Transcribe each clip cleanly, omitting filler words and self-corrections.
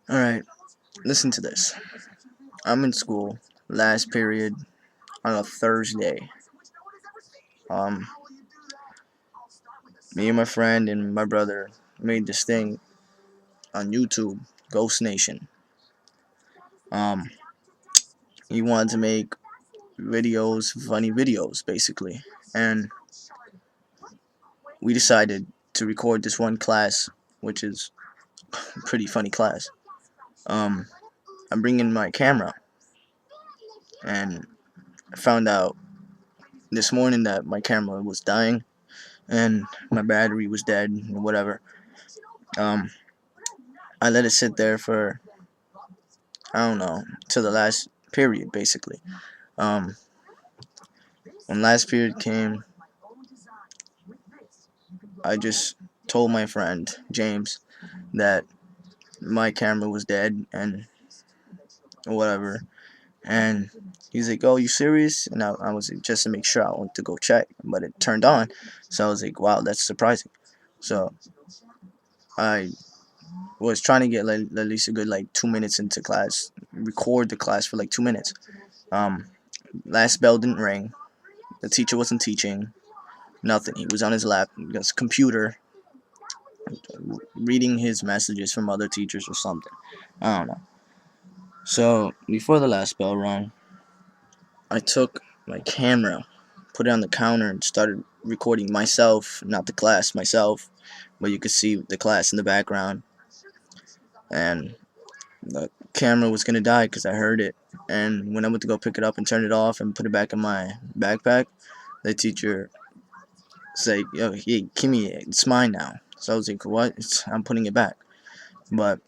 Alright, listen to this. I'm in school, last period, on a Thursday. Um, Me and my friend and my brother made this thing on YouTube, Ghost Nation. Um, he wanted to make videos, funny videos, basically. And we decided to record this one class, which is a pretty funny class. Um, I'm bringing my camera, and I found out this morning that my camera was dying and my battery was dead and whatever. Um, I let it sit there for, I don't know, till the last period, basically. Um, when last period came, I just told my friend James that my camera was dead and whatever. And he's like, "Oh, you serious?" And I was like, just to make sure, I went to go check, but it turned on. So I was like, "Wow, that's surprising." So I was trying to get like at least a good like 2 minutes into class, record the class for like 2 minutes. Um, Last bell didn't ring. The teacher wasn't teaching. Nothing. He was on his lap, his computer, reading his messages from other teachers or something. I don't know. So before the last bell rung, I took my camera, put it on the counter, and started recording myself, not the class, myself. But you could see the class in the background, and the camera was gonna die because I heard it. And when I went to go pick it up and turn it off and put it back in my backpack, the teacher said, "Yo, hey, Kimmy, it's mine now." So I was like, "What?" I'm putting it back. But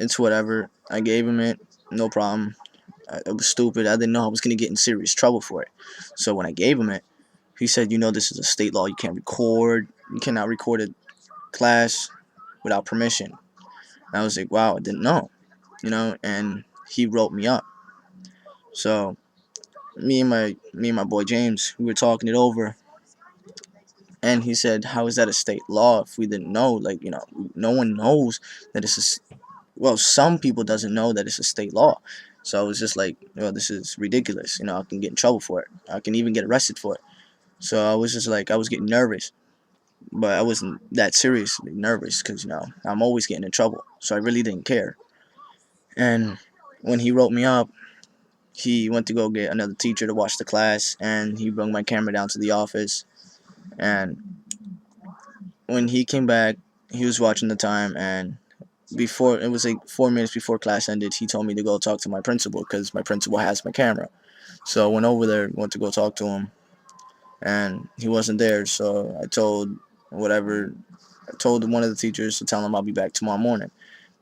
it's whatever. I gave him it, no problem. It was stupid. I didn't know I was gonna get in serious trouble for it. So when I gave him it, he said, "You know, this is a state law. You can't record. You cannot record a class without permission." And I was like, "Wow, I didn't know." And he wrote me up. So me and my boy James, we were talking it over, and he said, "How is that a state law if we didn't know? Like, no one knows that it's well, some people doesn't know that it's a state law." So I was just like, "Well, this is ridiculous. I can get in trouble for it. I can even get arrested for it." So I was just like, I was getting nervous, but I wasn't that seriously nervous because I'm always getting in trouble. So I really didn't care. And when he wrote me up, he went to go get another teacher to watch the class, and he brought my camera down to the office. And when he came back, he was watching the time, and before it was like 4 minutes before class ended, he told me to go talk to my principal because my principal has my camera. So I went over there, went to go talk to him, and he wasn't there. So I told one of the teachers to tell him I'll be back tomorrow morning.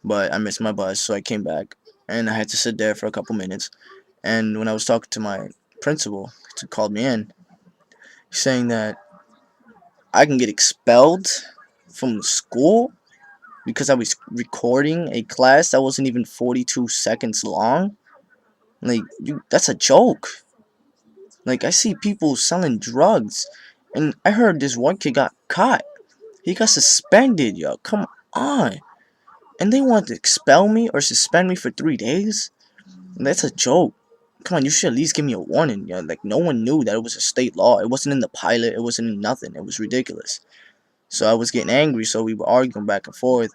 But I missed my bus, so I came back, and I had to sit there for a couple minutes. And when I was talking to my principal, he called me in, saying that I can get expelled from the school because I was recording a class that wasn't even 42 seconds long. Like, that's a joke. Like, I see people selling drugs, and I heard this one kid got caught. He got suspended, yo. Come on. And they want to expel me or suspend me for 3 days? That's a joke. Come on, you should at least give me a warning, yo. Like, no one knew that it was a state law. It wasn't in the pilot. It wasn't in nothing. It was ridiculous. So I was getting angry, so we were arguing back and forth.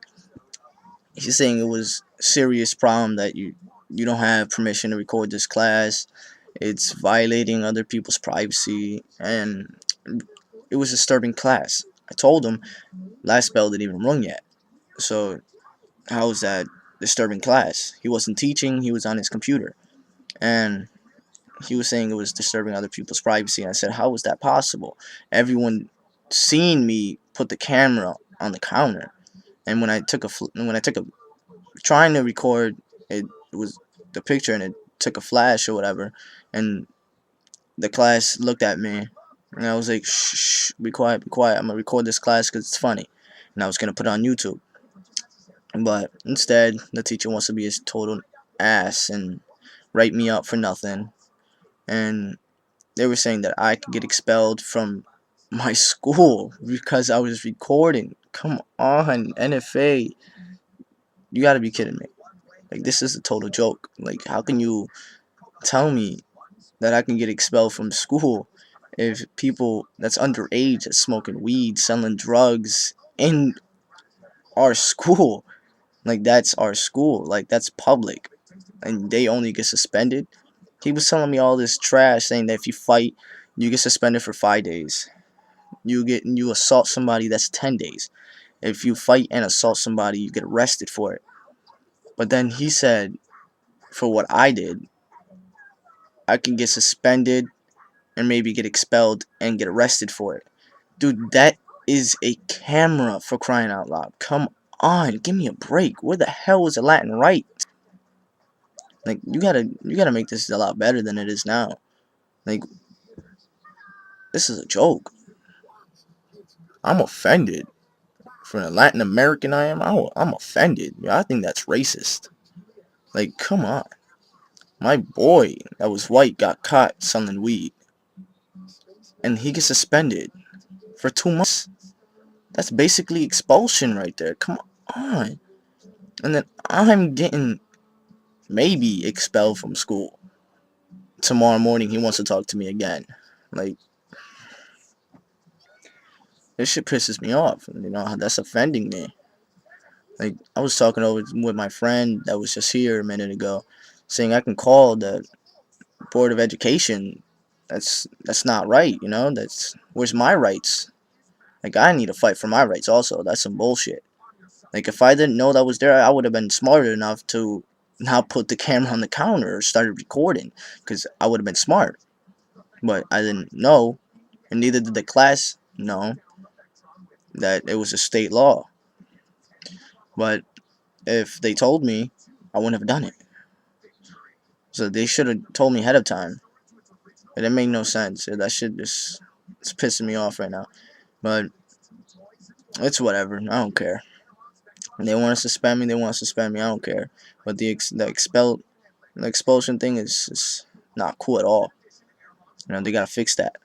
He's saying it was a serious problem that you don't have permission to record this class. It's violating other people's privacy, and it was a disturbing class. I told him last bell didn't even rung yet. So how is that disturbing class? He wasn't teaching, he was on his computer. And he was saying it was disturbing other people's privacy. And I said, how is that possible? Everyone seen me put the camera on the counter. And when I took a trying to record it, it was the picture, and it took a flash or whatever, and the class looked at me, and I was like, shh, be quiet, be quiet. I'm gonna record this class because it's funny, and I was gonna put it on YouTube. But instead, the teacher wants to be his total ass and write me up for nothing. And they were saying that I could get expelled from my school because I was recording. Come on, NFA, you gotta be kidding me. Like, this is a total joke. Like, how can you tell me that I can get expelled from school if people that's underage is smoking weed, selling drugs in our school? Like, that's our school. Like, that's public, and they only get suspended. He was telling me all this trash, saying that if you fight, you get suspended for 5 days. You assault somebody, that's 10 days. If you fight and assault somebody, you get arrested for it. But then he said, for what I did, I can get suspended and maybe get expelled and get arrested for it. Dude, that is a camera, for crying out loud. Come on, give me a break. Where the hell was the Latin rights? Like, you gotta make this a lot better than it is now. Like, this is a joke. I'm offended. For a Latin American, I'm offended. I think that's racist. Like, come on. My boy that was white got caught selling weed, and he gets suspended for 2 months. That's basically expulsion right there. Come on. And then I'm getting maybe expelled from school. Tomorrow morning, he wants to talk to me again. Like, this shit pisses me off. That's offending me. Like, I was talking over with my friend that was just here a minute ago, saying I can call the Board of Education. That's not right. That's where's my rights? Like, I need to fight for my rights also. That's some bullshit. Like, if I didn't know that was there, I would have been smart enough to not put the camera on the counter or started recording, because I would have been smart. But I didn't know, and neither did the class know that it was a state law. But if they told me, I wouldn't have done it. So they should have told me ahead of time. It didn't make no sense. That shit just, it's pissing me off right now. But it's whatever. I don't care. They want to suspend me. They want to suspend me. I don't care. But the expulsion thing is not cool at all. They gotta fix that.